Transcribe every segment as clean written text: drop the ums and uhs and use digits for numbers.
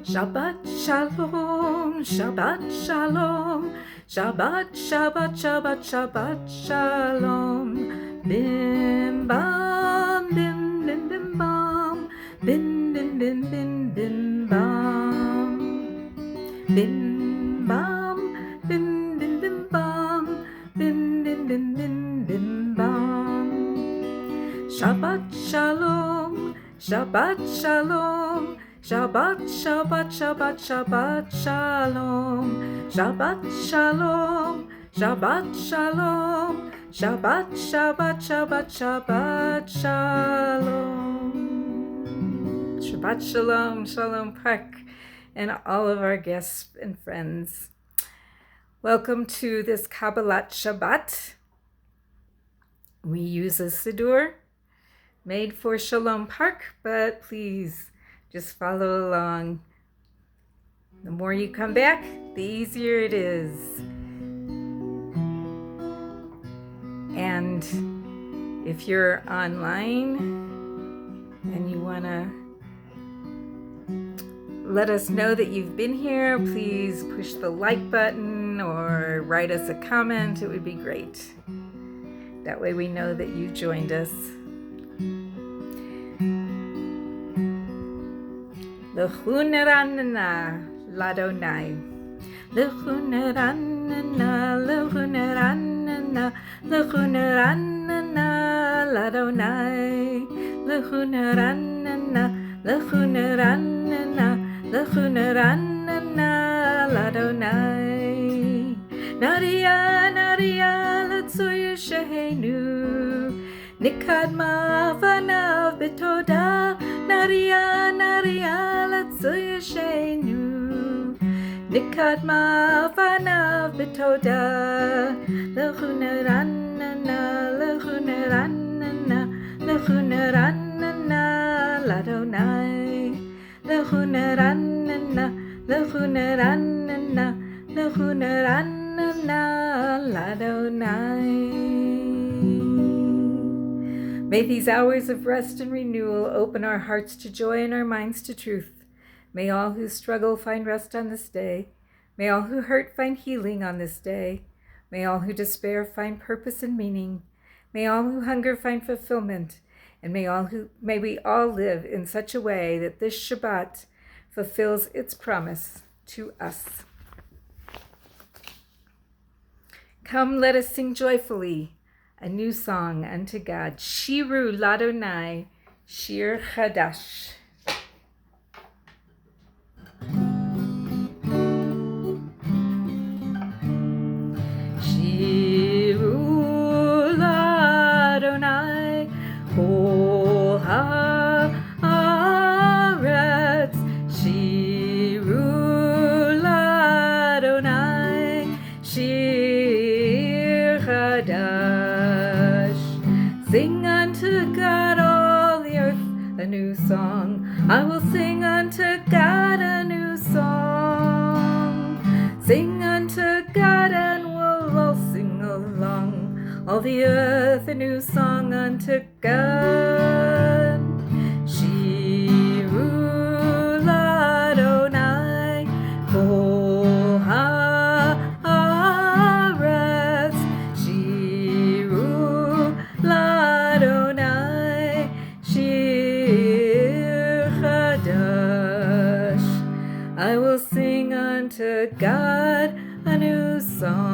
Shabbat shalom, Shabbat shalom, Shabbat, Shabbat, Shabbat, Shabbat shalom. Bim bam, bim bim bim bam, bim bim bim bim bim bam, bim bam, bim bim bim bam, bim bim bim bim bim bam. Shabbat shalom, Shabbat shalom, Shabbat, Shabbat, Shabbat, Shabbat shalom, Shabbat shalom, Shabbat shalom, Shabbat, Shabbat, Shabbat, Shabbat shalom. Shabbat shalom, Shalom Park, and all of our guests and friends. Welcome to this Kabbalat Shabbat. We use a Siddur made for Shalom Park, but please just follow along. The more you come back, the easier it is. And if you're online and you want to let us know that you've been here, please push the like button or write us a comment. It would be great. That way we know that you joined us. L'chuneranana ladonai, l'chuneranana, l'chuneranana, l'chuneranana ladonai, l'chuneranana, l'chuneranana, l'chuneranana ladonai. Nadia, Nadia, l'tzuyu shehenu, nikadma vanav betoda. Nadia, Nadia, l'tzuyu shehenu, nikadma vanav betoda. L'chuneranana, l'chuneranana, l'chuneranana ladonai, l'chuneranana, l'chuneranana, l'chuneranana ladonai. May these hours of rest and renewal open our hearts to joy and our minds to truth. May all who struggle find rest on this day. May all who hurt find healing on this day. May all who despair find purpose and meaning. May all who hunger find fulfillment. And may we all live in such a way that this Shabbat fulfills its promise to us. Come, let us sing joyfully a new song unto God. Shiru Ladonai, Shir Chadash. Shiru Ladonai, Kol haaretz. Shiru Ladonai, Shir Chadash. Sing unto God, all the earth, a new song. I will sing unto God a new song. Sing unto God and we'll all sing along. All the earth a new song unto God. Shiru Ladonai, Kol haaretz. Shiru Ladonai, Shir Chadash. I will sing unto God a new song.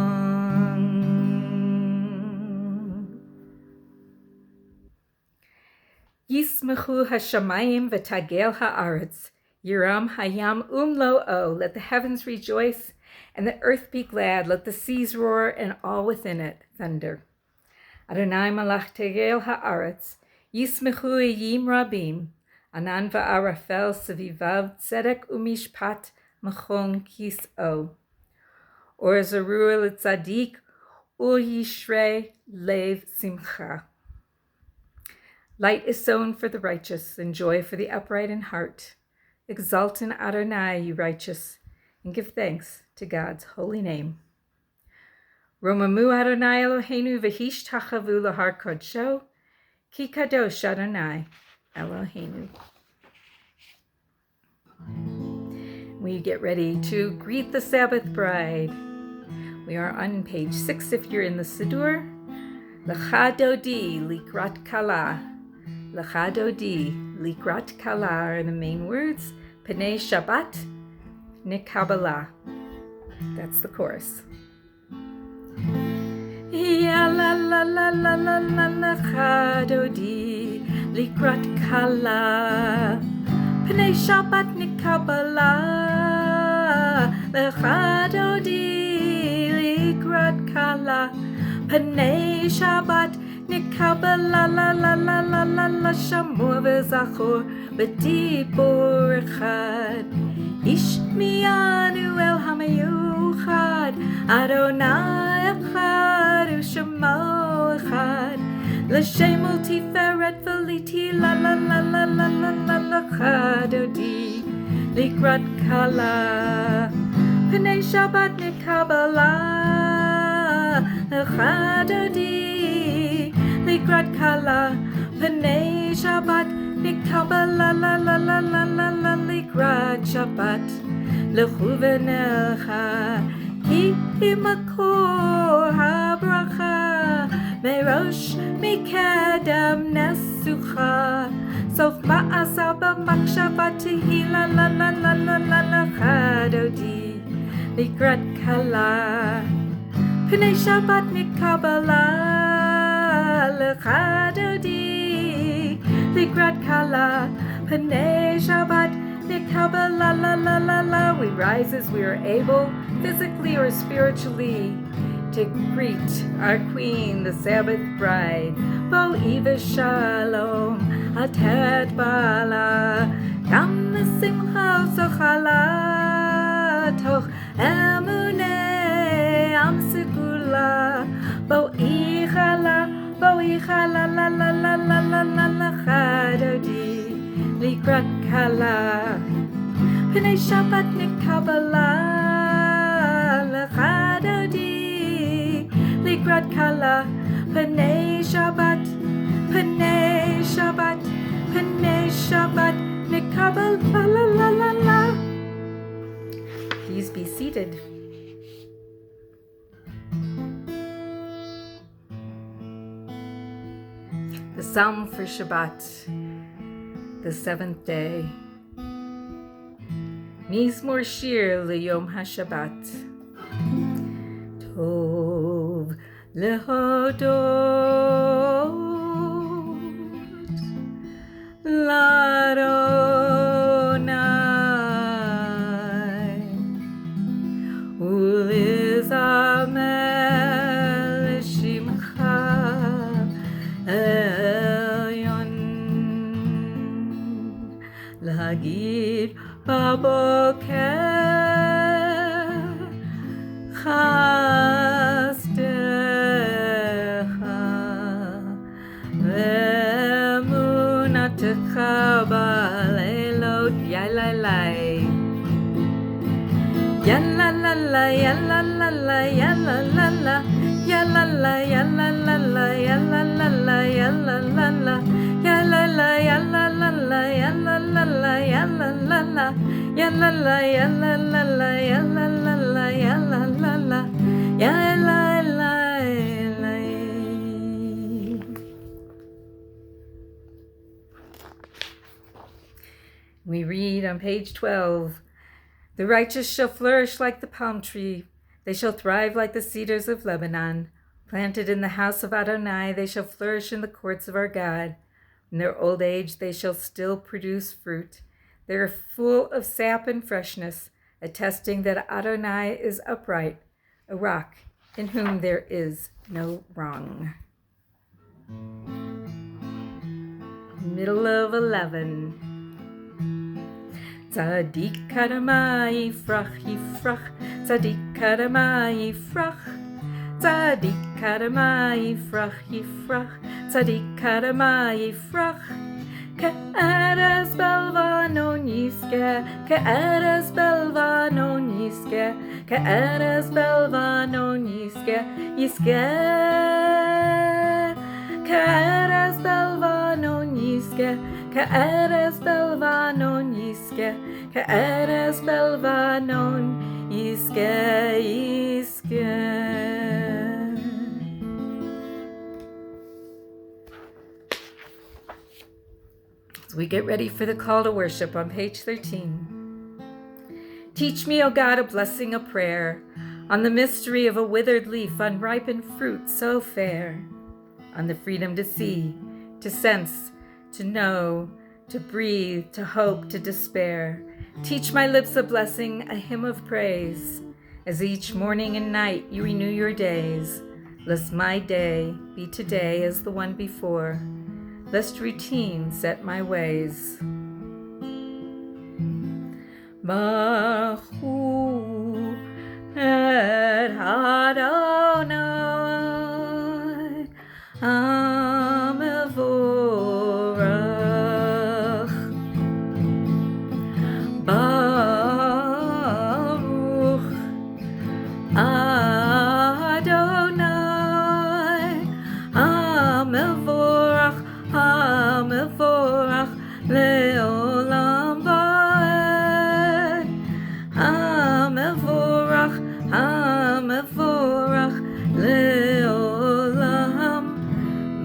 Yismechu hashamayim v'tagel haaretz, Yiram hayam umlo'o. Let the heavens rejoice and the earth be glad. Let the seas roar and all within it thunder. Adonai malach tegel haaretz, Yismechu yim rabim, Anan va'arafel sevivav tzedek umishpat machon kis'o. Or zarur l'tzadik ul yishrei lev simcha. Light is sown for the righteous, and joy for the upright in heart. Exalt in Adonai, you righteous, and give thanks to God's holy name. Romamu Adonai Eloheinu v'hish tachavu l'har kodsho, ki kadosh Adonai Eloheinu. we get ready to greet the Sabbath bride. We are on page 6 if you're in the Siddur. Lecha dodi likrat kala. Lecha dodi likrat kala are the main words. Pnei Shabbat nikabbalat. That's the chorus. Ya la la la la la la lecha dodi likrat kala. Pnei Shabbat nikabbalat. Lecha dodi likrat kala. Pnei Shabbat nikabbalat la la la la la la shamor v'zachor b'dibur echad. Ishmianu el hamayuchad Adonai echad u'shemo echad l'shem tiferet v'liti la la la la la la la lecha dodi likrat kala. Pnei Shabbat nikabbalat lecha dodi likrat kala. Pnei Shabbat nikabbalat la la la la la la likrat Shabbat. Lechu v'nelcha ki makor habracha merosh mikedem nesucha sof ma'asa b'makshavatehi la la la la la la lecha dodi likrat kala. Pnei Shabbat nikabbalat lecha dodi likrat kala. Pnei Shabbat nikabbalat la la la la. We rise as we are able, physically or spiritually, to greet our queen, the Sabbath bride. Bo'i v'shalom atet bala gam v'simcha v'zochala toch emunei am segula. Bo'i chala la la la la la la la lecha dodi likrat kala. Pnei Shabbat nikabbalat lecha dodi likrat kala. Pnei Shabbat nikabbalat la la la la la. Please be seated. The Psalm for Shabbat, the seventh day. Mizmor Shir L'Yom HaShabbat. Tov lehodot l'Adonai u'lizameh l'shimcha elyon l'hagid baboker chasdecha ve'emunatecha ba'leilot yalalai yalalala yalalala yalalala yalalala yalalala yalalala yalalala yalalala yalalala yalalala yalalala yalalala yalalala yalalala yalalala yalalala. We read on page 12, the righteous shall flourish like the palm tree. They shall thrive like the cedars of Lebanon. Planted in the house of Adonai, they shall flourish in the courts of our God. In their old age, they shall still produce fruit. They are full of sap and freshness, attesting that Adonai is upright, a rock in whom there is no wrong. Middle of 11. Tzadik kadama yifrach yifrach, tzadik kadama yifrach, tzadik kadama yifrach yifrach, tzadik kadama yifrach. Ke'eres belvanon yiske, ke'eres belvanon yiske, ke'eres belvanon yiske, yiske. Ke'eres belvanon yiske, ke'eres belvanon yiske. יזכה, כארז בלבנון יזכה, יזכה. As we get ready for the call to worship on page 13. Teach me, O God, a blessing, a prayer, on the mystery of a withered leaf, unripened fruit so fair, on the freedom to see, to sense, to know, to breathe, to hope, to despair. Teach my lips a blessing, a hymn of praise, as each morning and night you renew your days. Lest my day be today as the one before, lest routine set my ways. Baruch hu et Adonai HaMevorach. Baruch Adonai HaMevorach, HaMevorach le'olam va'ed. HaMevorach, HaMevorach le'olam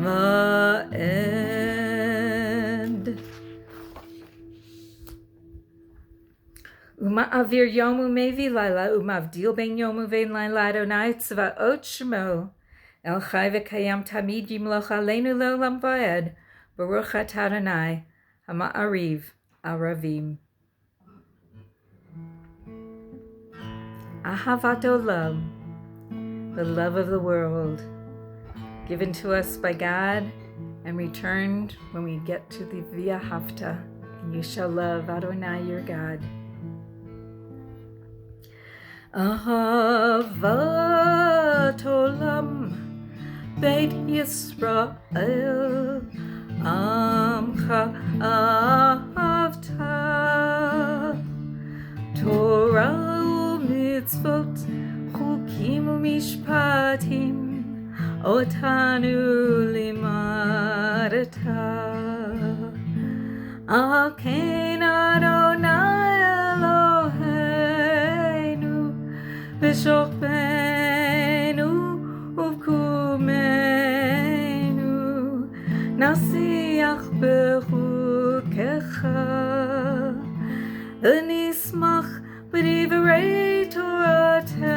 va'ed. Uma'avir yom u'mevi laila, umavdil ben yom u'vein laila, Adonai tzvaot shemo, el chai v'kayam tamid yimloch aleinu le'olam va'ed. Baruch atah Adonai hama'ariv aravim. Ahavat olam, the love of the world, given to us by God and returned when we get to the V'ahavta, and you shall love Adonai your God. Ahavat olam, Beit Yisrael, Amcha ahavta, Torah u'mitzvot, chukim u'mishpatim, otanu limadata. Al ken Adonai Eloheinu, v'shokbenu uvkumenu, nasiach bechukecha, v'nismach b'divrei Toratecha,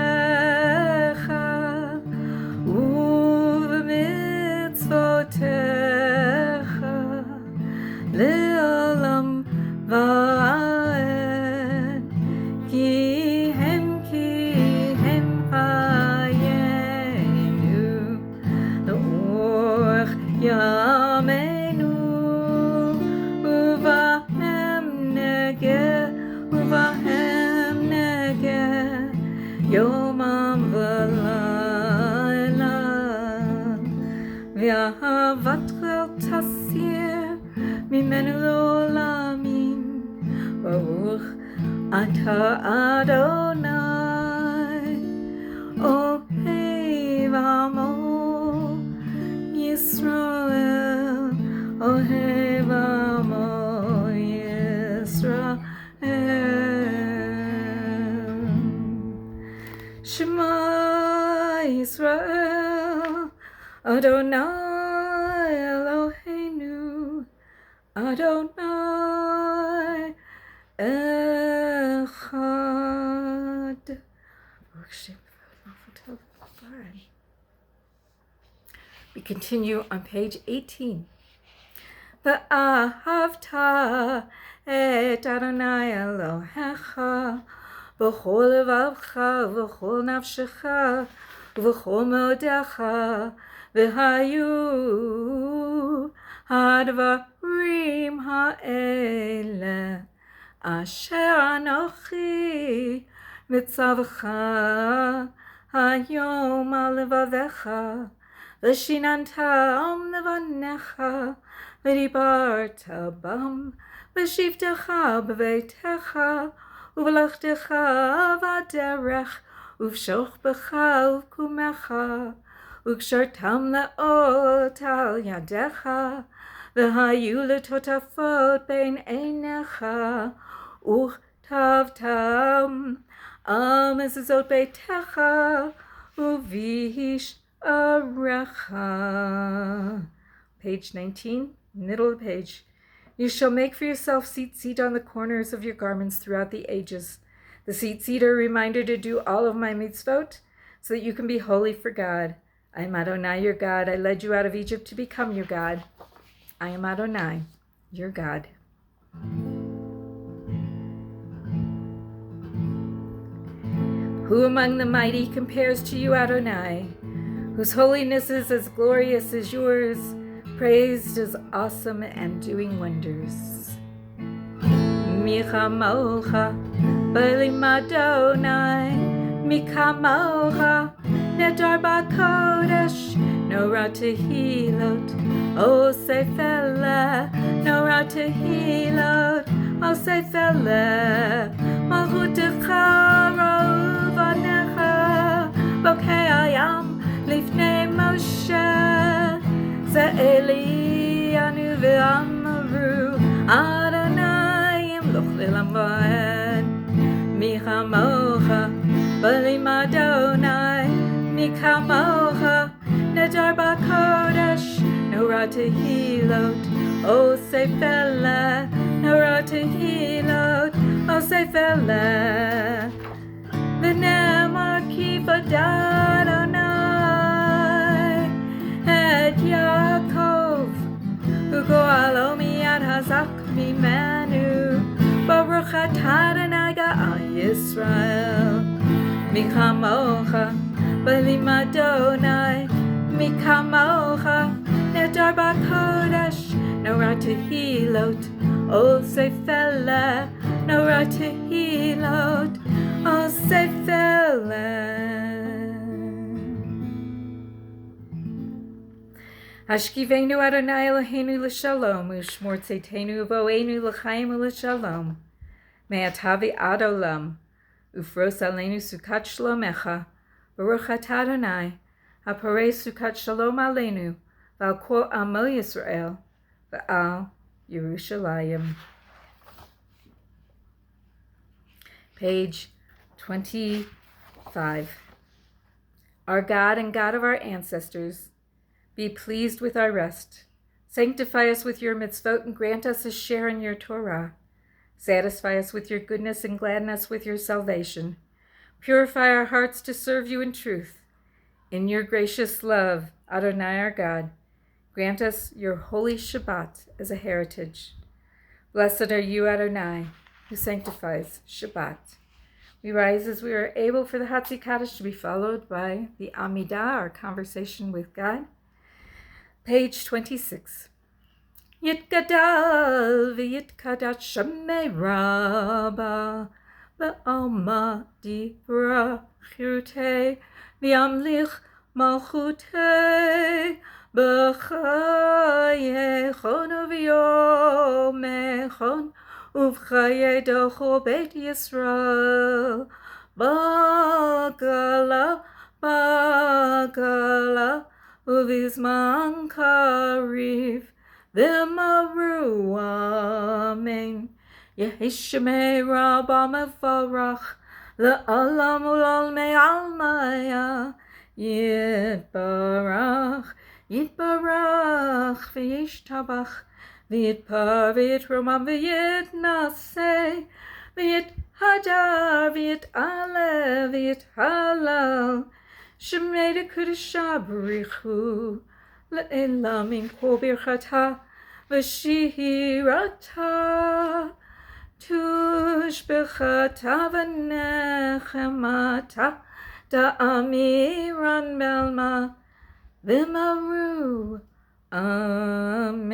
u'v'mitzvotecha, le'olam va'ed, ki hen vayenu, le'orach yameinu, uvahem negeh, yomam v'layla, v'ahavatcha tasir mimenu l'olamim. Baruch atah Adonai ohev amo Yisrael, ohev amo Yisrael. Shema Yisrael, Adonai Eloheinu, Adonai Echad. We continue on page 18. V'ahavta et Adonai Elohecha v'chol levavcha v'chol nafshecha v'chol modecha v'hayu hadvarim ha'ele asher anochi mitzavcha hayom al levavecha v'shinantam levanecha v'dibarta bam v'shivtecha b'veitecha uv'lachtecha v'aderech uv'shochbecha uv'kumecha ugshortam le'ot al yadecha v'hayu letotafot bein einecha וכתבתם על מזוזות ביתך ובשעריך. Page 19, middle of the page. You shall make for yourself seat on the corners of your garments throughout the ages. The seat are a reminder to do all of my mitzvot, so that you can be holy for God. I am Adonai, your God. I led you out of Egypt to become your God. I am Adonai, your God. Who among the mighty compares to you, Adonai, whose holiness is as glorious as yours, praised as awesome and doing wonders? Michamocha, B'elim Adonai, Mikamocha, Nedar B'Kodesh, Nora Tehilot, O Seifele, Nora Tehilot, O Seifele, Malchutecha Rovanecha, Bokei Hayam, Lifnei Moshe, Ze'eli Anu V'Amaru, Adonai Yimloch L'Olam Va'ed, Michamocha, B'elim Adonai, Mikamocha, Nedar B'Kodesh, Nora Tehilot, O Seifele, Nora Tehilot, O Seifele, V'nemar ki v'dad Adonai et Yaakov, Ugoalo miyad hazak mimenu, Baruch atah Adonai ga'al Yisrael, Michamocha, B'elim Adonai, Mikamocha, Nedar B'Kodesh, Nora Tehilot, O Seifele, Nora Tehilot, O Seifele. Hashkivenu Adonai Eloheinu l'shalom, u'shmor tzeitenu u'vo'enu l'chaim u'l'shalom. Me'atavi ad olam, ufros aleinu sukat shlomecha, Baruch atah Adonai, haporei sukat shalom aleinu, v'al kol amo Yisrael, v'al Yerushalayim. Page 25. Our God and God of our ancestors, be pleased with our rest. Sanctify us with your mitzvot and grant us a share in your Torah. Satisfy us with your goodness and gladden us with your salvation. Purify our hearts to serve you in truth. In your gracious love, Adonai our God, grant us your holy Shabbat as a heritage. Blessed are you, Adonai, who sanctifies Shabbat. We rise as we are able for the Hatzi Kaddish to be followed by the Amidah, our conversation with God. Page 26. Yitgadal v'yitkadash Shemei Rabba v'alma dibra chirutei v'yamlich malchutei b'chayechon uv'yomechon uv'chayei docho beit Yisrael b'gala uv'izman kariv v'maru amen. Yehi Shemei Rabba mevarach le'olam u'l'olmei almaya yitbarach v'yishtabach v'yitpar v'yitromam v'yitnaseh v'yithadar v'yit'ale v'yithalal Shemei dekudesha b'richu le'elam min kol birchata v'shirata tushbechata v'nechemata da'amiran belma v'maru amen.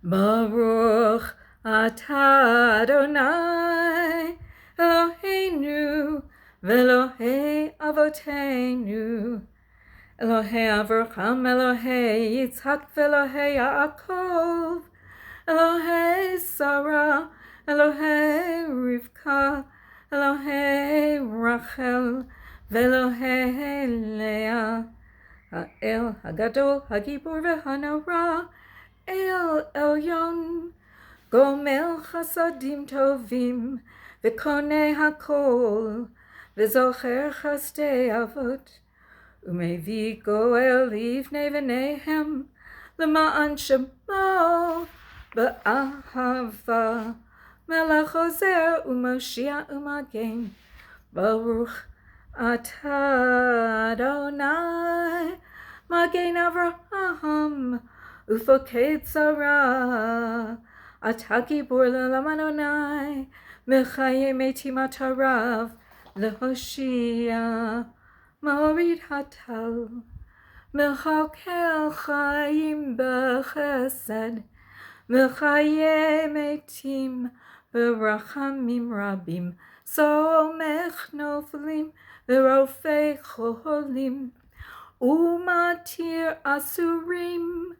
Baruch atah Adonai Eloheinu v'Elohei Avoteinu Elohei Avraham, Elohei Yitzhak, v'Elohei Yaakov, Elohei Sarah, Elohei Rivka, Elohei Rachel, v'Elohei Leah, Ha'el, Hagadol, Hagibor, v'Hanora, El Elyon, Gomel Chasadim Tovim, V'konei Hakol, V'zocher Chasdei Avot, Umevi Goel Livnei V'nehem, L'ma'an Shemo, Ba'ahava, Melech Ozer U'Moshiach U'Magen, Baruch Atah Adonai, Magen Avraham, Ufoked Sarah, Atah Gibor L'Olam Adonai, Mechaye Metim Atarav, Lehoshia, Morid Hatal, Mechakel Chaim B'Chesed, Mechaye Metim B'Rachamim Rabim, Somech Noflim V'Rofei Cholim, Umatir Asurim,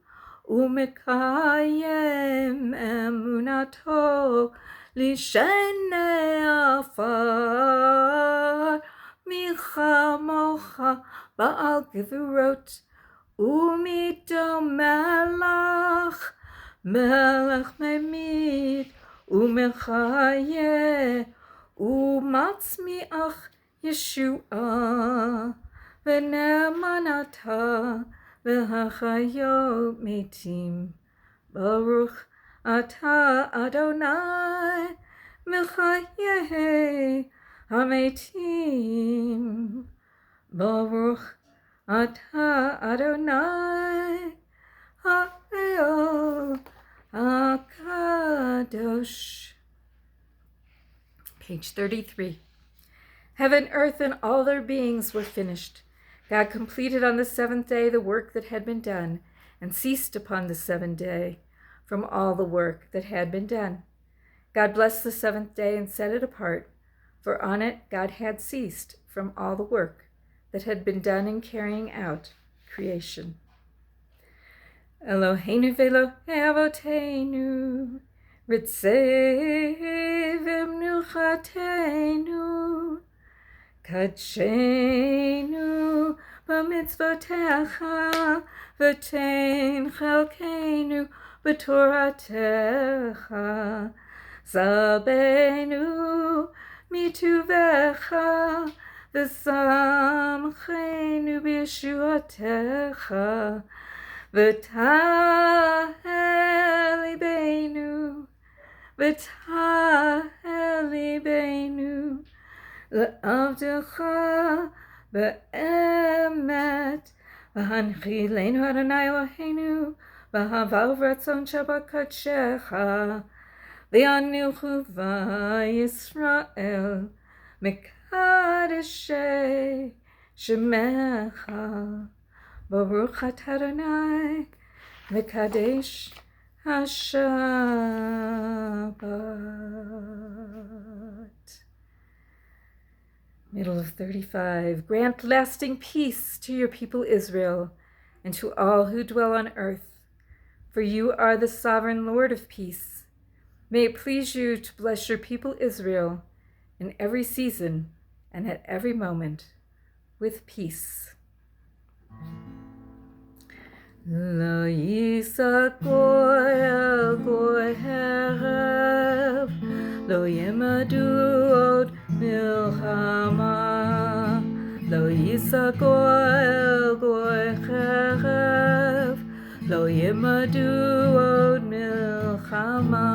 Umekayem Emunato, Lishene Afar, Micha Mocha Baal Gevurot, Umido Melach, Melech Memid, Umechaye, Umatzmiach Yeshua, V'ne'emanata, V'hachayot Metim, Baruch Atah Adonai, Mechaye HaMetim, Baruch Atah Adonai, Ha'el HaKadosh. Page 33. Heaven, earth, and all their beings were finished. God completed on the seventh day the work that had been done, and ceased upon the seventh day from all the work that had been done. God blessed the seventh day and set it apart, for on it God had ceased from all the work that had been done in carrying out creation. Eloheinu v'Elohei Avoteinu, Ritzei v'mnuchateinu, Kadshenu b'mitzvotecha, v'tein chelkeinu b'toratecha, Zabenu mituvecha, v'samchenu b'yeshuatecha, v'tahel libeinu, v'tahel libeinu, L'avdecha be'emet, v'hanchilenu Adonai Eloheinu, v'hava v'ratzon Shabbat kadshecha, v'yanuchu v'Yisrael, mekadeshei shemecha, Baruch atah Adonai, mekadesh haShabbat. Middle of 35. Grant lasting peace to your people Israel and to all who dwell on earth, for you are the sovereign Lord of peace. May it please you to bless your people Israel in every season and at every moment with peace. Lo yisak goy el goy herev, lo yemadu od milchama, lo yisak goy el goy herev, lo yemadu od milchama,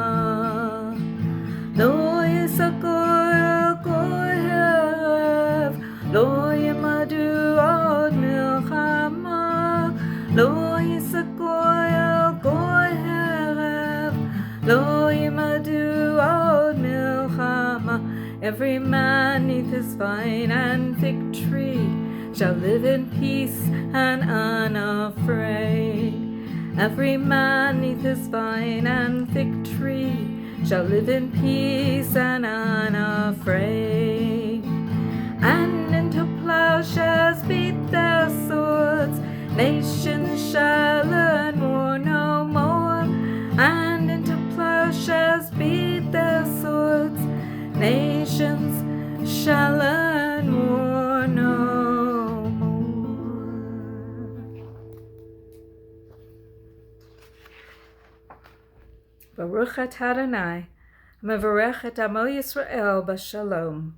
lo yisak goy el goy herev, lo yemadu od milchama, lo yisakoy el goy herev, lo yimadu od milchama. Every man neath his vine and fig tree shall live in peace and unafraid. Every man neath his vine and fig tree shall live in peace and unafraid. And into plowshares beat their swords, nations shall learn war no more. And into plowshares beat their swords, nations shall learn war no more. Baruch atah Adonai, mevarech et amo Yisrael b'shalom.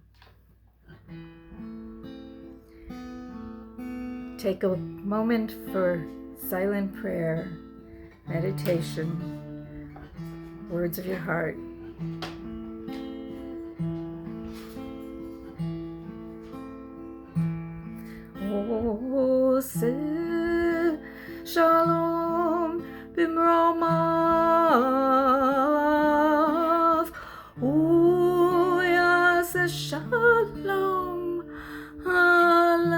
Take a moment for silent prayer, meditation, words of your heart. Oseh shalom b'mromav, uyaseh shalom aleinu,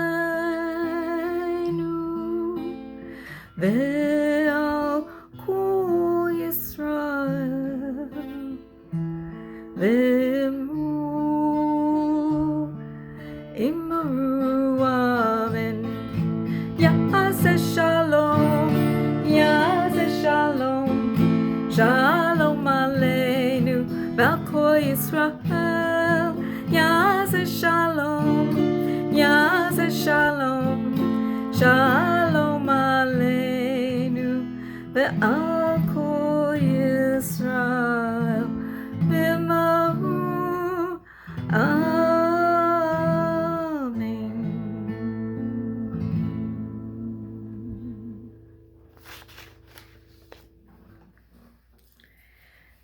ve'al kol Yisrael, ve'imru imru amen. Yaseh shalom, Yaseh shalom, shalom aleinu, ve'al kol Yisrael. Yaseh shalom, Yaseh shalom, shalom aleinu, ve'al kol Yisrael. V'imru amen.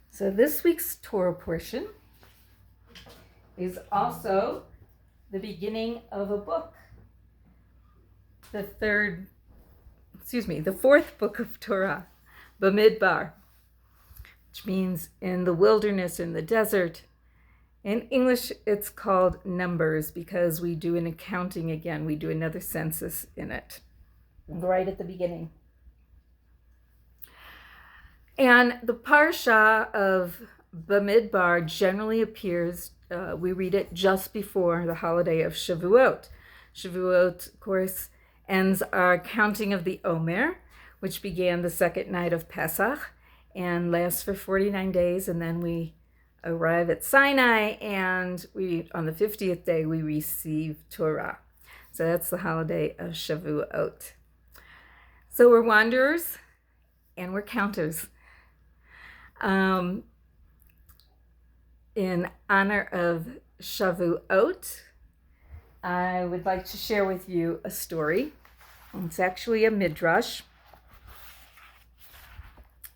So this week's Torah portion is also the beginning of a book. The fourth book of Torah, Bemidbar, which means in the wilderness, in the desert. In English, it's called Numbers because we do an accounting again. We do another census in it, right at the beginning. And the parsha of Bemidbar generally appears, we read it just before the holiday of Shavuot. Shavuot, of course, ends our counting of the Omer, which began the second night of Pesach and lasts for 49 days. And then we arrive at Sinai, and on the 50th day, we receive Torah. So that's the holiday of Shavuot. So we're wanderers and we're counters. In honor of Shavuot, I would like to share with you a story. It's actually a midrash.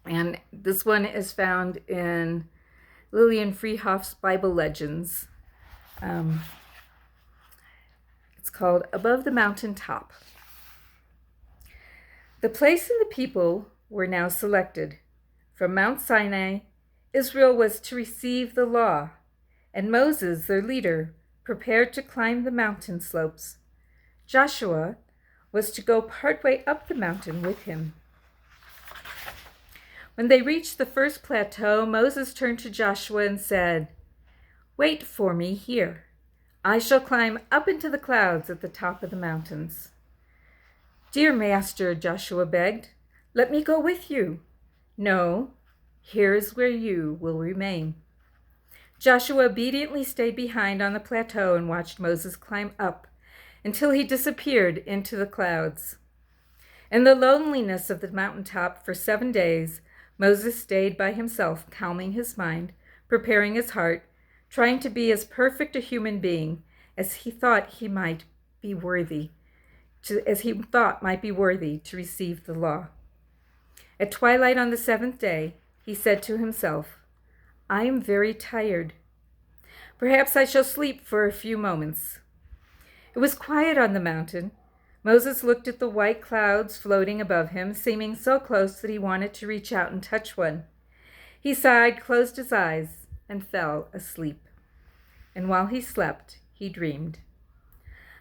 And this one is found in Lillian Freehoff's Bible Legends. It's called Above the Mountain Top. The place and the people were now selected. From Mount Sinai, Israel was to receive the law, and Moses, their leader, prepared to climb the mountain slopes. Joshua was to go partway up the mountain with him. When they reached the first plateau, Moses turned to Joshua and said, "Wait for me here. I shall climb up into the clouds at the top of the mountains." "Dear master," Joshua begged, "let me go with you." "No, here is where you will remain." Joshua obediently stayed behind on the plateau and watched Moses climb up until he disappeared into the clouds. In the loneliness of the mountaintop for 7 days, Moses stayed by himself, calming his mind, preparing his heart, trying to be as perfect a human being as he thought might be worthy to receive the law. At twilight on the 7th day, he said to himself, "I am very tired. Perhaps I shall sleep for a few moments." It was quiet on the mountain. Moses looked at the white clouds floating above him, seeming so close that he wanted to reach out and touch one. He sighed, closed his eyes, and fell asleep. And while he slept, he dreamed.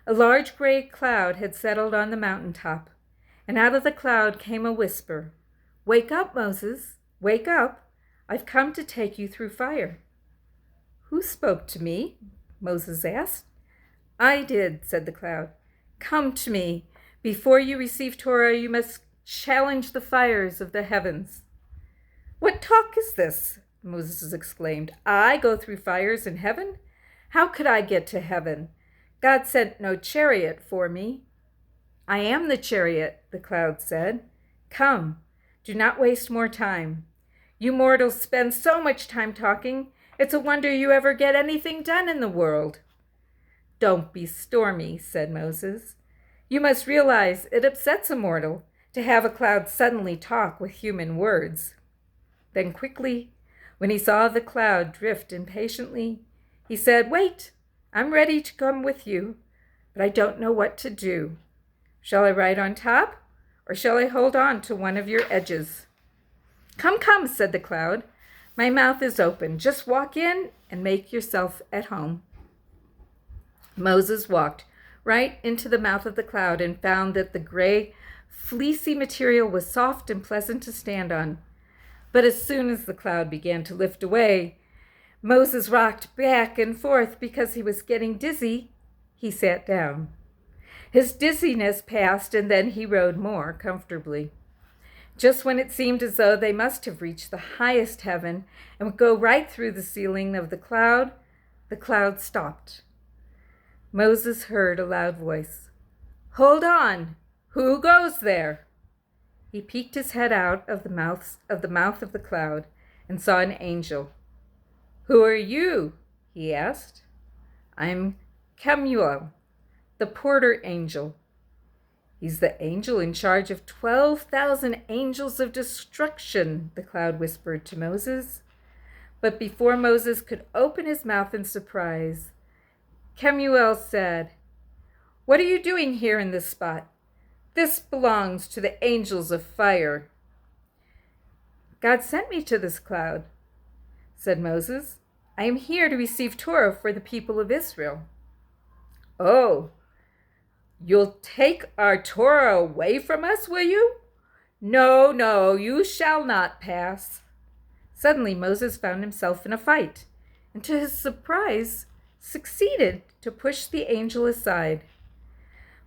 A large gray cloud had settled on the mountaintop, and out of the cloud came a whisper. "Wake up, Moses, wake up. I've come to take you through fire." "Who spoke to me?" Moses asked. "I did," said the cloud. "Come to me. Before you receive Torah, you must challenge the fires of the heavens." "What talk is this?" Moses exclaimed. "I go through fires in heaven? How could I get to heaven? God sent no chariot for me." "I am the chariot," the cloud said. "Come, do not waste more time. You mortals spend so much time talking. It's a wonder you ever get anything done in the world." "Don't be stormy," said Moses. "You must realize it upsets a mortal to have a cloud suddenly talk with human words." Then quickly, when he saw the cloud drift impatiently, he said, "Wait, I'm ready to come with you, but I don't know what to do. Shall I ride on top, or shall I hold on to one of your edges?" "Come, come," said the cloud. "My mouth is open. Just walk in and make yourself at home." Moses walked right into the mouth of the cloud and found that the gray, fleecy material was soft and pleasant to stand on. But as soon as the cloud began to lift away, Moses rocked back and forth because he was getting dizzy. He sat down. His dizziness passed, and then he rode more comfortably. Just when it seemed as though they must have reached the highest heaven and would go right through the ceiling of the cloud stopped. Moses heard a loud voice. "Hold on! Who goes there?" He peeked his head out of the mouth of the cloud and saw an angel. "Who are you?" he asked. "I'm Kemuel, the porter angel." "He's the angel in charge of 12,000 angels of destruction," the cloud whispered to Moses. But before Moses could open his mouth in surprise, Kemuel said, "What are you doing here in this spot? This belongs to the angels of fire." "God sent me to this cloud," said Moses. "I am here to receive Torah for the people of Israel." "Oh, you'll take our Torah away from us, will you? No, no, you shall not pass." Suddenly Moses found himself in a fight, and to his surprise, succeeded to push the angel aside.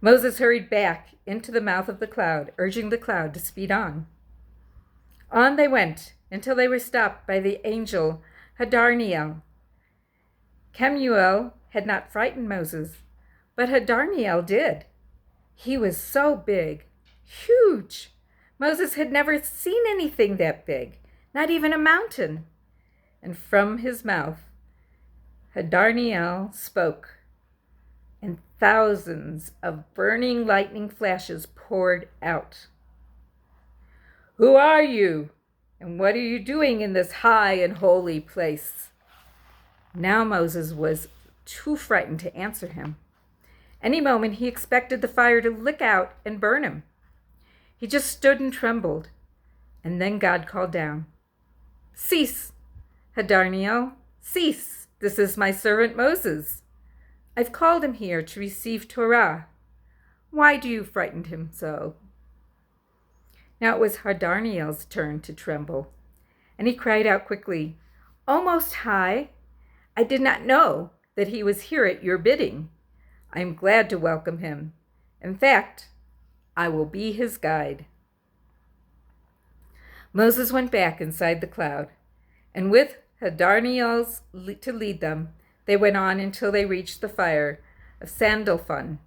Moses hurried back into the mouth of the cloud, urging the cloud to speed on. On they went until they were stopped by the angel Hadarniel. Kemuel had not frightened Moses, but Hadarniel did. He was so big, huge. Moses had never seen anything that big, not even a mountain. And from his mouth, Hadarniel spoke, and thousands of burning lightning flashes poured out. "Who are you? And what are you doing in this high and holy place?" Now Moses was too frightened to answer him. Any moment he expected the fire to lick out and burn him. He just stood and trembled. And then God called down, "Cease, Hadarniel, cease. This is my servant Moses. I've called him here to receive Torah. Why do you frighten him so?" Now it was Hadarniel's turn to tremble, and he cried out quickly, "O Most High, I did not know that he was here at your bidding. I am glad to welcome him. In fact, I will be his guide." Moses went back inside the cloud, and with Hadarniel to lead them, they went on until they reached the fire of Sandalphon.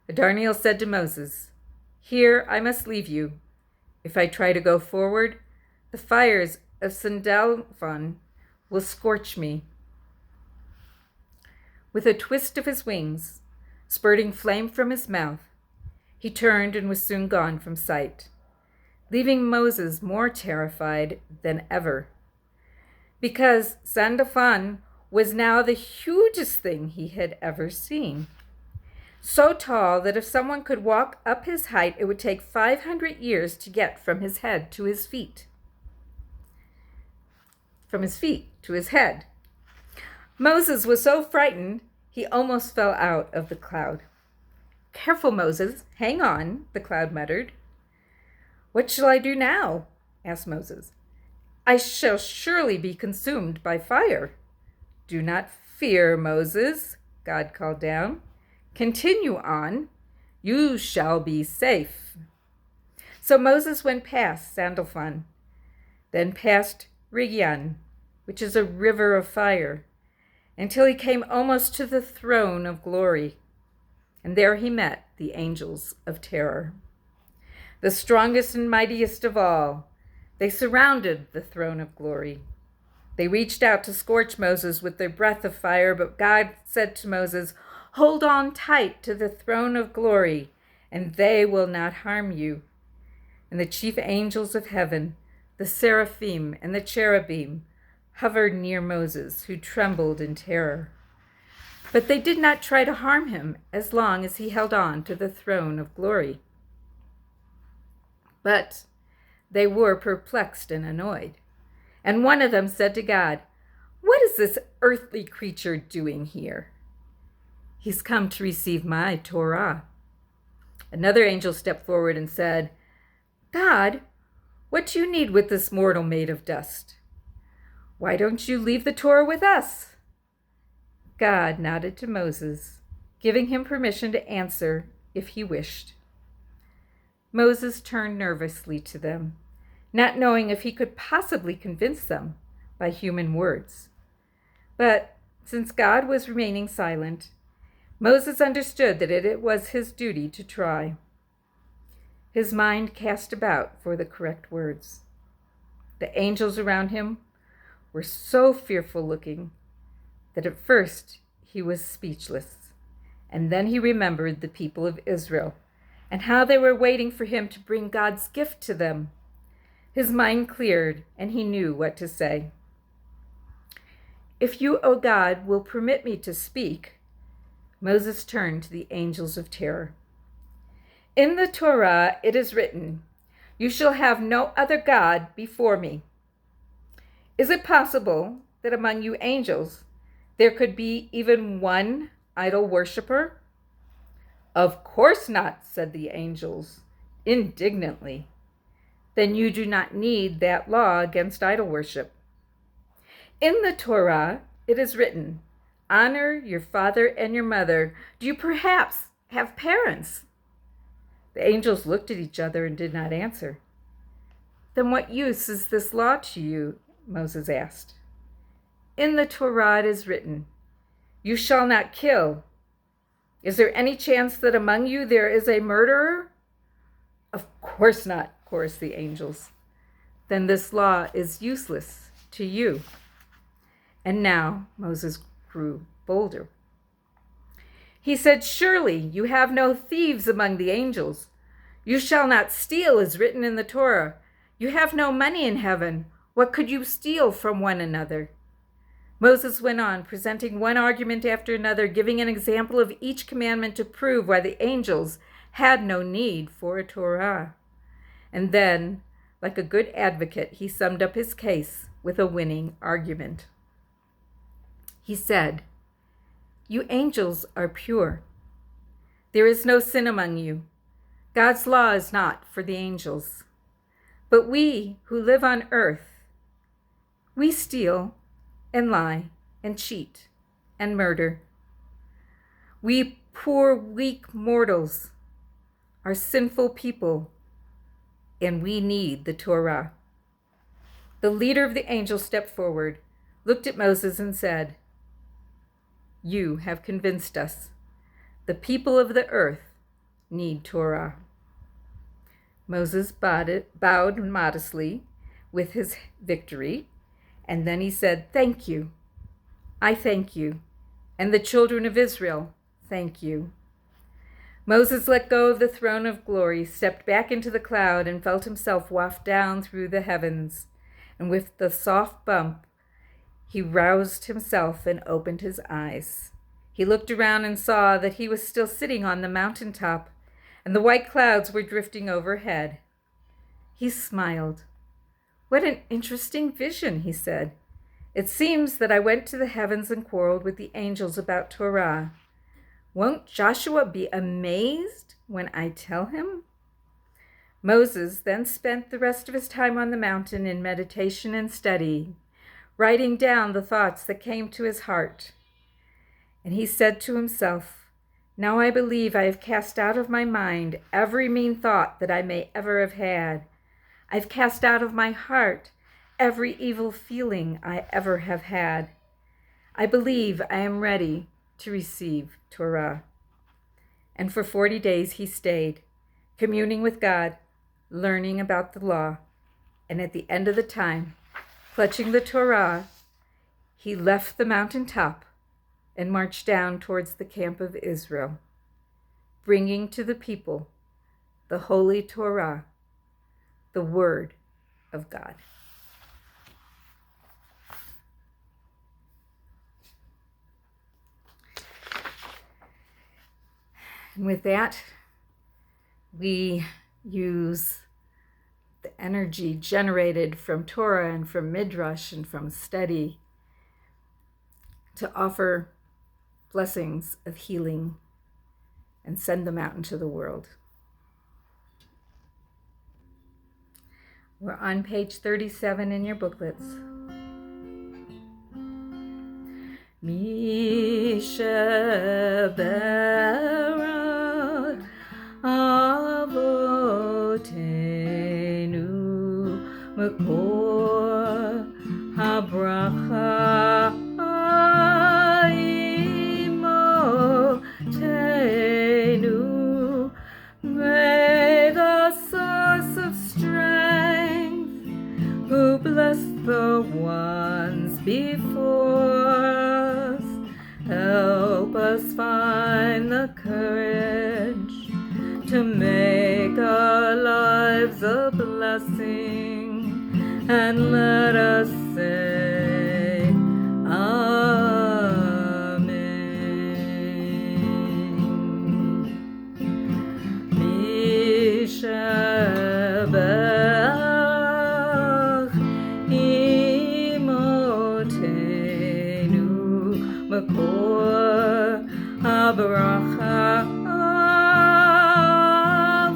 Hadarniel said to Moses, "Here I must leave you. If I try to go forward, the fires of Sandalphon will scorch me." With a twist of his wings, spurting flame from his mouth, he turned and was soon gone from sight, leaving Moses more terrified than ever, because Sandalphon was now the hugest thing he had ever seen. So tall that if someone could walk up his height, it would take 500 years to get from his head to his feet. From his feet to his head. Moses was so frightened, he almost fell out of the cloud. "Careful, Moses, hang on," the cloud muttered. "What shall I do now?" asked Moses. "I shall surely be consumed by fire." "Do not fear, Moses," God called down. "Continue on. You shall be safe." So Moses went past Sandalphon, then past Rigyan, which is a river of fire, until he came almost to the throne of glory. And there he met the angels of terror. The strongest and mightiest of all, They surrounded the throne of glory. They reached out to scorch Moses with their breath of fire, but God said to Moses, "Hold on tight to the throne of glory, and they will not harm you." And the chief angels of heaven, the seraphim and the cherubim, hovered near Moses, who trembled in terror. But they did not try to harm him as long as he held on to the throne of glory. But they were perplexed and annoyed. And one of them said to God, "What is this earthly creature doing here?" "He's come to receive my Torah." Another angel stepped forward and said, "God, what do you need with this mortal made of dust? Why don't you leave the Torah with us?" God nodded to Moses, giving him permission to answer if he wished. Moses turned nervously to them, not knowing if he could possibly convince them by human words. But since God was remaining silent, Moses understood that it was his duty to try. His mind cast about for the correct words. The angels around him were so fearful looking that at first he was speechless, and then he remembered the people of Israel and how they were waiting for him to bring God's gift to them. His mind cleared, and he knew what to say. "If you, O God, will permit me to speak," Moses turned to the angels of terror. "In the Torah it is written, 'You shall have no other God before me.' Is it possible that among you angels there could be even one idol worshiper?" "Of course not," said the angels indignantly. "Then you do not need that law against idol worship. In the Torah it is written, 'Honor your father and your mother.' Do you perhaps have parents?" The angels looked at each other and did not answer. "Then what use is this law to you?" Moses asked. "In the Torah it is written, 'You shall not kill.' Is there any chance that among you there is a murderer?" "Of course not," chorused the angels. "Then this law is useless to you." And now Moses grew bolder. He said, "Surely you have no thieves among the angels. 'You shall not steal' is written in the Torah. You have no money in heaven. What could you steal from one another?" Moses went on, presenting one argument after another, giving an example of each commandment to prove why the angels had no need for a Torah. And then, like a good advocate, he summed up his case with a winning argument. He said, "You angels are pure. There is no sin among you. God's law is not for the angels. But we who live on earth, we steal and lie and cheat and murder. We poor, weak mortals are sinful people, and we need the Torah." The leader of the angels stepped forward, looked at Moses, and said, "You have convinced us. The people of the earth need Torah." Moses bowed modestly with his victory, and then he said, "Thank you. I thank you. And the children of Israel, thank you." Moses let go of the throne of glory, stepped back into the cloud, and felt himself waft down through the heavens. And with the soft bump, he roused himself and opened his eyes. He looked around and saw that he was still sitting on the mountaintop, and the white clouds were drifting overhead. He smiled. "What an interesting vision," he said. "It seems that I went to the heavens and quarreled with the angels about Torah. Won't Joshua be amazed when I tell him?" Moses then spent the rest of his time on the mountain in meditation and study, writing down the thoughts that came to his heart. And he said to himself, "Now I believe I have cast out of my mind every mean thought that I may ever have had. I've cast out of my heart every evil feeling I ever have had. I believe I am ready to receive Torah." And for 40 days he stayed, communing with God, learning about the law, And at the end of the time, clutching the Torah, he left the mountaintop and marched down towards the camp of Israel, bringing to the people the holy Torah, the word of God. And with that, we use the energy generated from Torah and from Midrash and from study to offer blessings of healing and send them out into the world. We're on page 37 in your booklets. Mishabarat avotenu makor habracha imotenu. May the source of strength, who blessed the ones before us, help us find the courage to make our lives a blessing, and let us say Amen. Mishabach imotenu makor habracha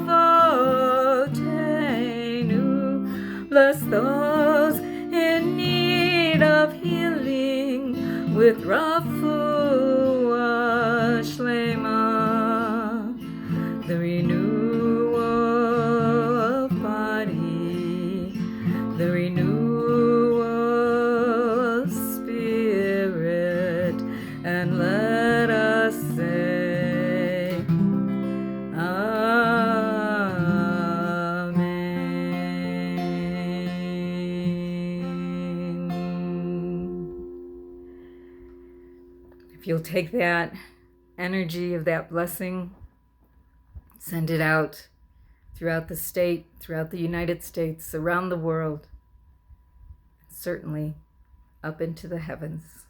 avotenu. Bless those in need of healing with Rafuah Shlema, the renewal of body, the renewal of spirit, and let us say Amen. If you'll take that energy of that blessing, send it out throughout the state, throughout the United States, around the world, certainly up into the heavens.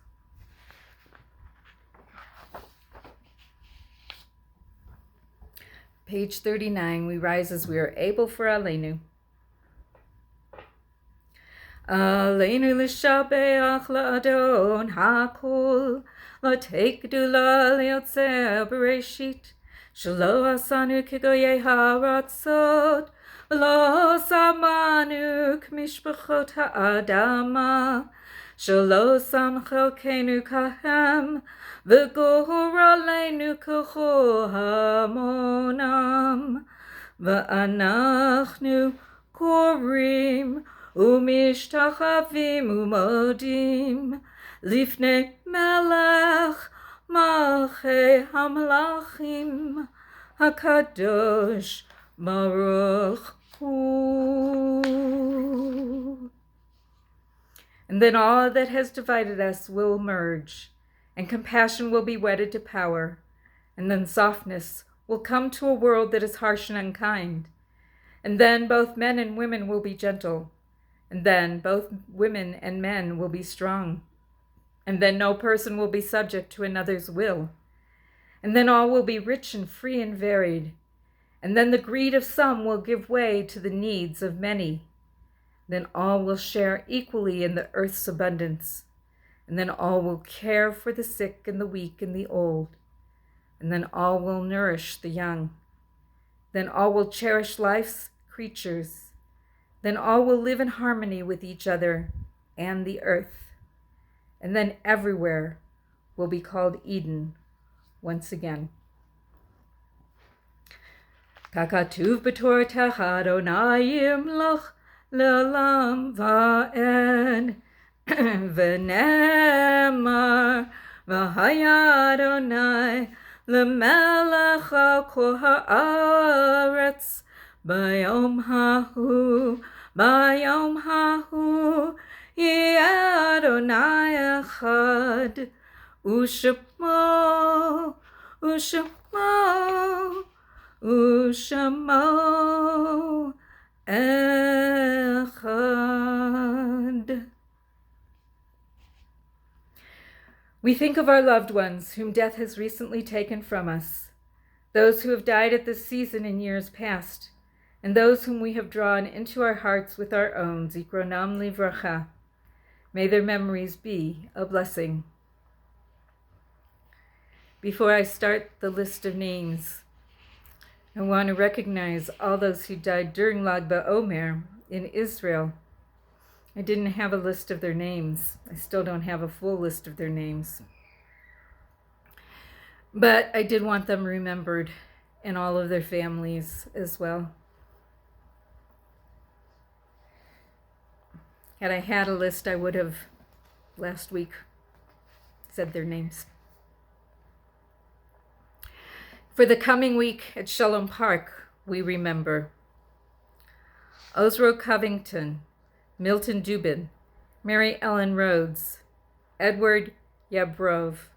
Page 39, we rise as we are able for Aleinu. Aleinu l'shabeach la'adon ha'kol, la'tei gedula li'otzeh bereshit, shelo asanu kegoyei ha'aratzot, v'lo samanu k'mishpachot ha'adama, shelo sam chelkeinu kahem, v'gor aleinu k'chol hamonam, v'anachnu korim umishtachavim umodim lifnei melech malchei hamlachim hakadosh baruch hu. And then all that has divided us will merge, and compassion will be wedded to power, and then softness will come to a world that is harsh and unkind, and then both men and women will be gentle, and then both women and men will be strong, and then no person will be subject to another's will, and then all will be rich and free and varied, and then the greed of some will give way to the needs of many. Then all will share equally in the earth's abundance, and then all will care for the sick and the weak and the old, and then all will nourish the young. Then all will cherish life's creatures. Then all will live in harmony with each other and the earth. And then everywhere will be called Eden once again. Kakatuv b'Torah Adonai yimloch le'olam va'ed v'nemar v'haya Adonai le'melech al kol ha'aretz bayom hahu Bayom hahu yeh Adonai echad, Ushamo, Ushamo, Ushamo echad. We think of our loved ones whom death has recently taken from us, those who have died at this season in years past, and those whom we have drawn into our hearts with our own, Zikronam Livracha. May their memories be a blessing. Before I start the list of names, I want to recognize all those who died during Lag BaOmer in Israel. I didn't have a list of their names. I still don't have a full list of their names. But I did want them remembered, and all of their families as well. Had I had a list, I would have last week said their names. For the coming week at Shalom Park, we remember Osro Covington, Milton Dubin, Mary Ellen Rhodes, Edward Yabrov,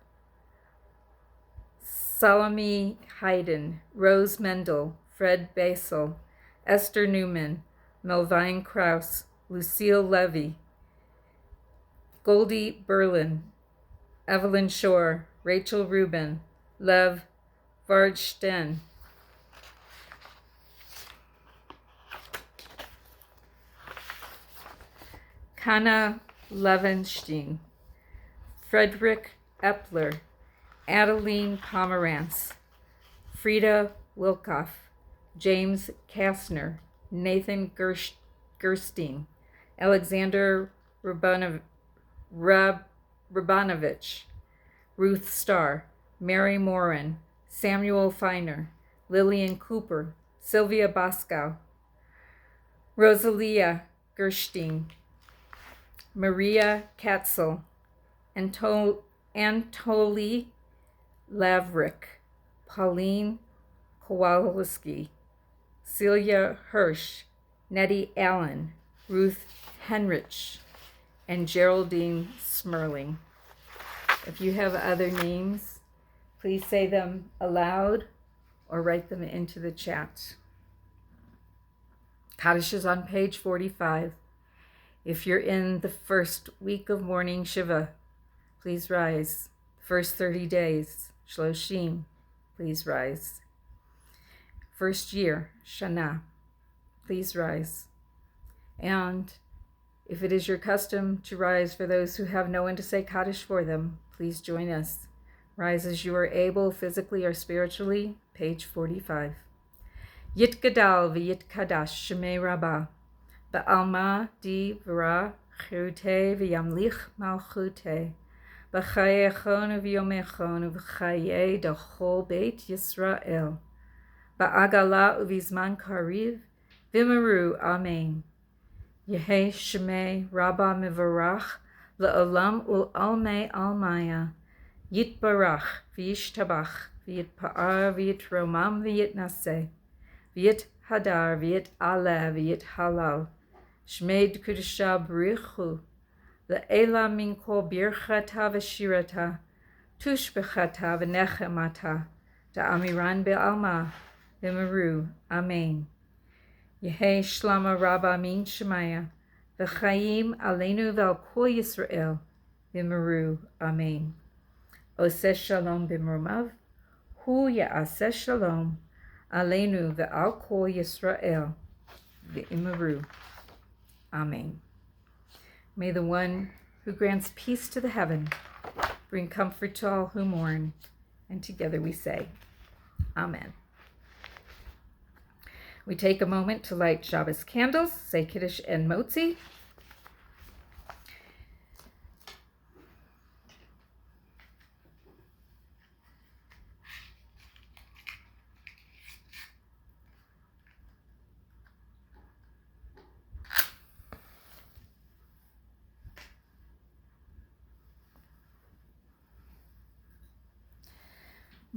Salome Hayden, Rose Mendel, Fred Basel, Esther Newman, Melvine Krause, Lucille Levy, Goldie Berlin, Evelyn Shore, Rachel Rubin, Lev Vargsten, Kana Levenstein, Frederick Epler, Adeline Pomerantz, Frida Wilkoff, James Kastner, Nathan Gerstein, Alexander Rabanovich, Ruth Starr, Mary Morin, Samuel Feiner, Lillian Cooper, Sylvia Boscow, Rosalia Gerstein, Maria Katzel, Anatoly Lavrik, Pauline Kowalski, Celia Hirsch, Nettie Allen, Ruth Henrich, and Geraldine Smerling. If you have other names, please say them aloud or write them into the chat. Kaddish is on page 45. If you're in the first week of morning Shiva, please rise. First 30 days, Shloshim, please rise. First year, Shana, please rise. And if it is your custom to rise for those who have no one to say Kaddish for them, please join us. Rise as you are able, physically or spiritually, page 45. Yit Gadal v'yit Kadash Shemei Rabbah, Ba'alma di v'ra chirute v'yamlich malchute, B'chayechon v'yomechon v'chaye dachol Beit Yisrael, Ba'agala uvizman kariv v'meru Amen. Yehe Shemei Rabbah Mivarach La'olam Ul'almei Almaya, Yitbarach v'yishtabach v'yitpa'ar v'yitromam v'yitnaseh, V'yit hadar v'yit ala v'yit halal, Shmeid kudusha b'richu, Le'ela min kol birchata v'shirata, Tushbechata v'nechemata, Da'amiran be'alma v'meru, Amen. Yehe shlama rabba min shemaya, V'chayim aleinu v'al kol Yisrael, v'meru, Amen. Oseh shalom b'mromav, Hu ya'aseh shalom, Aleinu ve'al kol Yisrael ve'imaru. Amen. May the one who grants peace to the heaven bring comfort to all who mourn. And together we say, Amen. We take a moment to light Shabbos candles, say Kiddush and Motzi.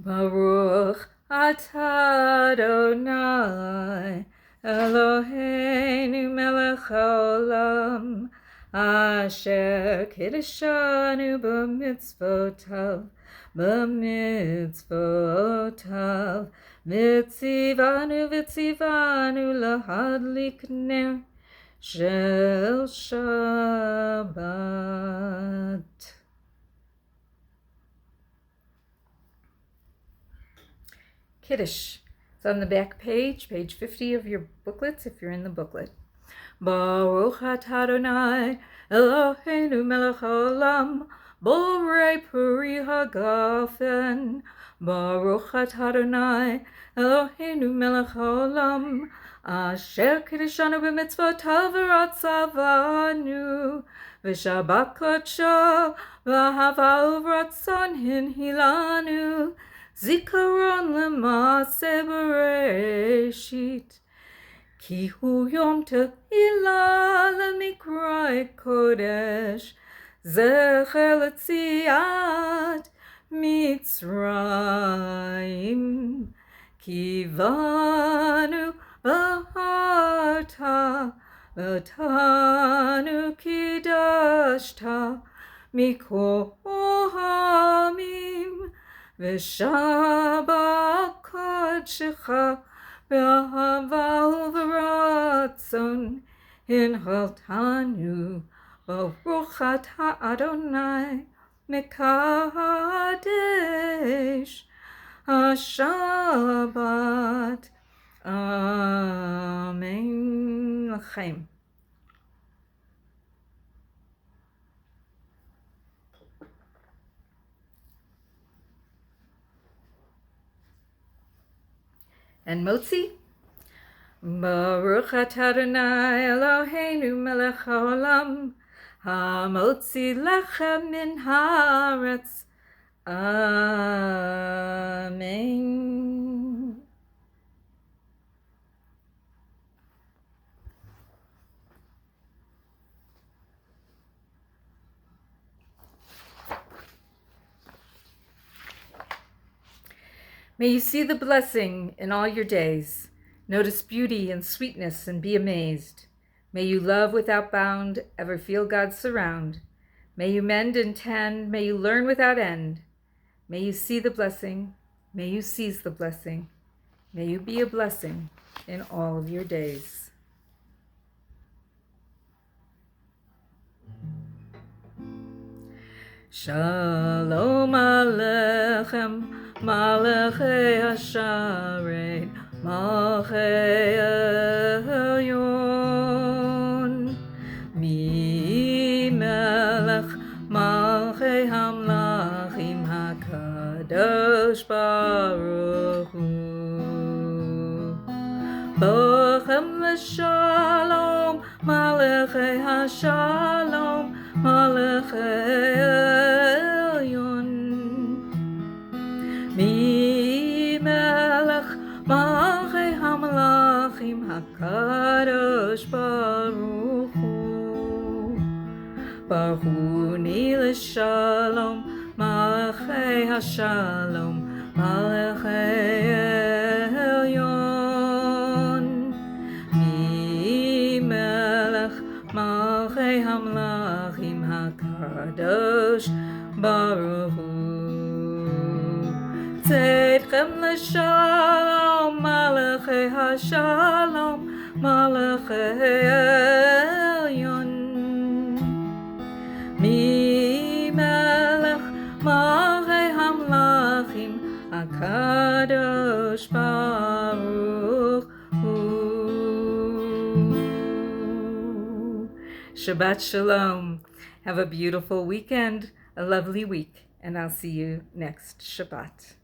Baruch atah Adonai Eloheinu melech haolam, asher kiddushanu b'mitzvotav, vitzivanu lahadlik ner shel Shabbat. Kiddush. It's on the back page 50 of your booklets, if you're in the booklet. Baruch atah Adonai, Eloheinu melech haolam, borei puri hagafen. Baruch atah Adonai, Eloheinu melech haolam, asher kiddushanu b'mitzvotav v'ratzavanu, v'shabbat kodsho, v'ahava uvratzon hinhilanu, zikaron l'maaseh bereshit. Ki hu yom tehillah lemikra kodesh, zecher l'tziat Mitzrayim. Ki vanu v'harta v'tanu kidashta mikol hamim v'shabbat kodshecha v'ahava uv'ratzon hinhaltanu baruch atah Adonai mekadesh Shabbat. Amen. L'chaim. And Motzi. Baruch atah Adonai Eloheinu melech haolam, hamotzi lechem min haaretz. Amen. May you see the blessing in all your days. Notice beauty and sweetness and be amazed. May you love without bound, ever feel God's surround. May you mend and tend, may you learn without end. May you see the blessing, may you seize the blessing. May you be a blessing in all of your days. Shalom Aleichem, Malachei Hasharet, Malachei Elyon, Mi Melech, Malachei Hamlachim HaKadosh Baruch Hu, Bochem L'Shalom, Malachei Hashalom, Malachei Elyon, Mi Melech, Malachei Hamalachim HaKadosh Baruch Hu, Baruch Hu Ni L'Shalom, Malachei Hashalom, Malachei Elyon, Mi Melech, Malachei Hamlachim HaKadosh Baruch Hu, Tzedchem L'Shalom, Malachei Hashalom, Malachei Elyon, Mi Melech, Malachei Hamlachim HaKadosh Baruch Hu. Shabbat Shalom. Have a beautiful weekend, a lovely week, and I'll see you next Shabbat.